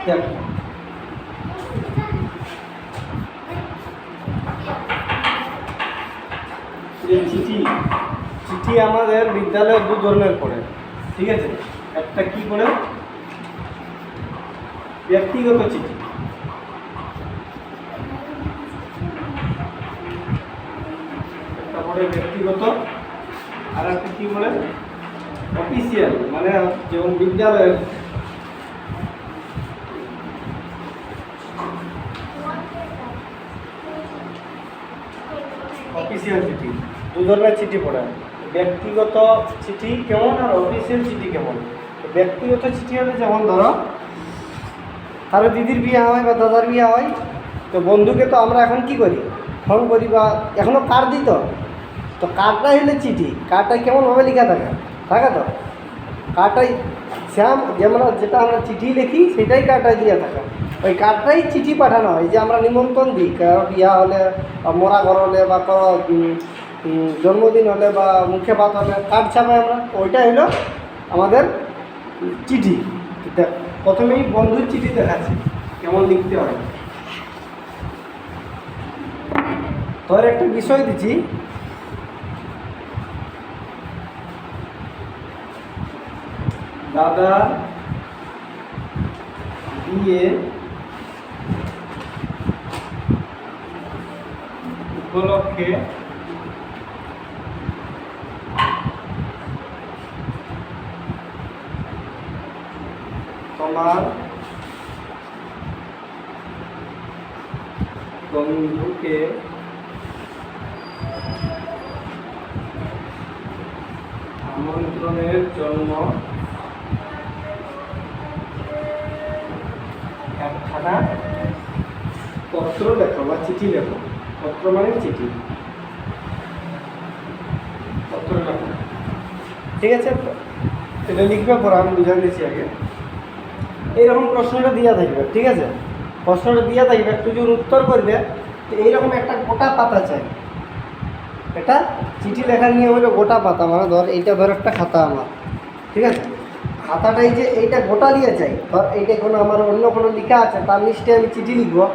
দেখো চিঠি চিঠি আমাদের বিদ্যালয়ে দু ধরনের পড়ে, ঠিক আছে। একটা কি পড়ে, ব্যক্তিগত চিঠি, একটা পড়ে ব্যক্তিগত, আর একটা কি বলে অফিসিয়াল, মানে যেমন বিদ্যালয়ের অফিসিয়াল চিঠি। দু ধরনের চিঠি পড়ে, ব্যক্তিগত চিঠি কেমন আর অফিসিয়াল চিঠি কেমন। ব্যক্তিগত চিঠি হলে যেমন ধরো কারো দিদির বিয়ে হয় বা দাদার বিয়ে হয়, তো বন্ধুকে তো আমরা এখন কি করি, ফোন করি বা এখনও কার্ড দিত, তো কার্ডটাই হলে চিঠি। কার্ডটাই কেমনভাবে লেখা থাকে, থাকে তো কার্ডটাই শ্যাম যেমন যেটা আমরা চিঠি লিখি সেটাই কার্ডটাই দিয়ে থাকে, ওই কার্ডটাই চিঠি পাঠানো হয়। যে আমরা নিমন্ত্রণ দিই কারো বিয়া হলে বা মোরা ঘর হলে বা কারো জন্মদিন হলে বা মুখে ভাত হলে কার্ড ছাপাই আমরা, ওইটাই হলো আমাদের চিঠি। প্রথমেই বন্ধুর চিঠি দেখাচ্ছি কেমন লিখতে হয়। তোর একটা বিষয় দিচ্ছি, দাদা বিয়ে উপলক্ষে তোমার বন্ধুকে আমন্ত্রণের জন্য একখানা পত্র লেখো বা চিঠি লেখো। পত্র মানে চিঠি, পত্র লেখো, ঠিক আছে। এটা লিখবে পরে আমি বুঝাই দিচ্ছি আগে। এইরকম প্রশ্নটা দিয়া থাকবে, ঠিক আছে। প্রশ্নটা দিয়া থাকবে, একটু যখন উত্তর করবে তো এইরকম একটা গোটা পাতা চাই। এটা চিঠি লেখার নিয়ে হলো গোটা পাতা, মানে ধর এইটা ধর একটা খাতা আমার, ঠিক আছে। খাতাটাই যে এইটা গোটা দিয়ে চাই, ধর এইটা কোনো আমার অন্য কোনো লেখা আছে তার লিস্টে আমি চিঠি লিখবো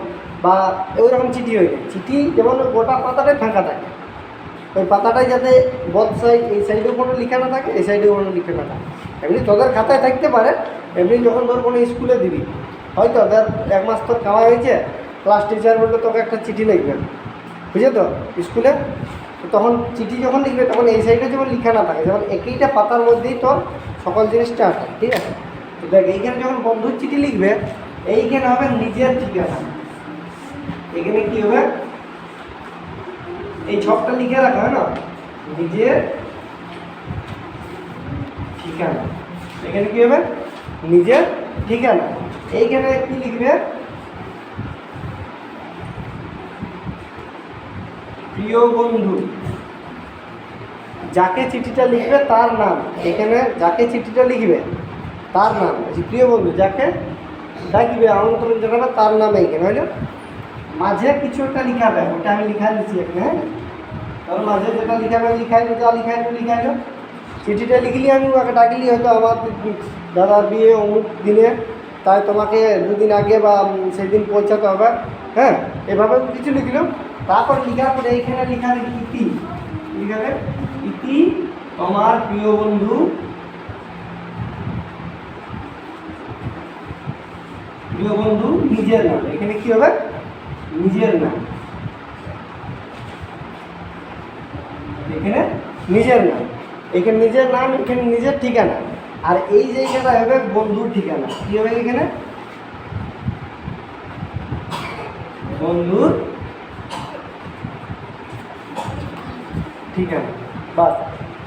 বা ওইরকম চিঠি হয়ে যায়। চিঠি যেমন গোটা পাতাটাই ফাঁকা থাকে, ওই পাতাটাই যাতে বদ সাইড এই সাইডেও কোনো লেখা না থাকে, এই সাইডেও কোনো লেখা না থাকে। এমনি তোদের খাতায় থাকতে পারে, এমনি যখন ধর কোনো স্কুলে দিবি, হয়তো ধর এক মাস তোর খাওয়া হয়েছে, ক্লাস টিচার বললো তোকে একটা চিঠি লিখবে, বুঝে তো স্কুলে, তো তখন চিঠি যখন লিখবে তখন এই সাইডে যেমন লেখা না থাকে, যেমন একইটা পাতার মধ্যেই তোর সকল জিনিসটা আছে, ঠিক আছে। তো দেখ এইখানে যখন বন্ধুর চিঠি লিখবে, এইখানে হবে নিজের ঠিকানা। এখানে কি হবে, এই ছকটা লিখে রাখা হয় না, নিজের ঠিকানা। এখানে কি হবে, নিজের ঠিকানা। এইখানে কি লিখবে, প্রিয় বন্ধু। যাকে চিঠিটা লিখবে তার নাম, এখানে যাকে চিঠিটা লিখবে তার নাম, প্রিয় বন্ধু যাকে ডাকবে আমন্ত্রণ জানাবে তার নাম এইখানে হইলো। মাঝে কিছু একটা লিখাবে, ওটা আমি লিখা দিচ্ছি এখানে, হ্যাঁ। তার মাঝে যেটা লিখাবে লিখাই যা লিখাইলো। চিঠিটা লিখলি আমি ওকে ডাকলি, হয়তো আমার দাদার বিয়ে অমুক দিনে, তাই তোমাকে দুদিন আগে বা সেই দিন পৌঁছাতে হবে, হ্যাঁ। এভাবে কিছু লিখলাম, তারপর লিখার পরে এইখানে লিখালে ইতি, লিখালে ইতি তোমার প্রিয় বন্ধু নিজের নাম। এখানে কি হবে, নিজের নাম, এখানে নিজের নাম, এখানে নিজের নাম, এখানে নিজের ঠিকানা। আর এই জায়গাটা হবে বন্ধুর ঠিকানা। কি হবে এখানে, বন্ধুর ঠিকানা, বাস।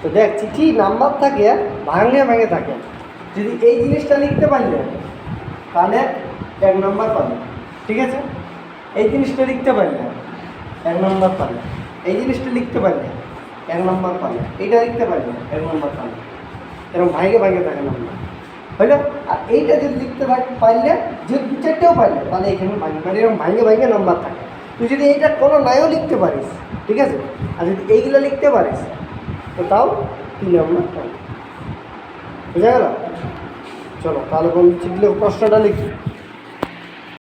তো দেখ চিঠি নাম্বার থাকে, ভাঙে থাকে। যদি এই জিনিসটা লিখতে পারলে তাহলে 1 নম্বর পাবে, ঠিক আছে। এই জিনিসটা লিখতে পারলে 1 নম্বর পাবে, এই জিনিসটা লিখতে পারলে 1 নম্বর পাবে, এইটা লিখতে পারলে 1 নম্বর পাবে। এরকম ভাঙে থাকে নাম্বার, হইলো। আর এইটা যদি লিখতে পারলে, যদি 2-4টেও পারলে তাহলে এখানে মানে এরকম ভাঙে নাম্বার থাকে। তুই যদি এইটা কোনো নাইও লিখতে পারিস, ঠিক আছে, আর যদি এইগুলো লিখতে পারিস তো তাও 3 নম্বর পাবে, বুঝা গেল। চলো তাহলে বন্ধু চিঠি প্রশ্নটা লিখি।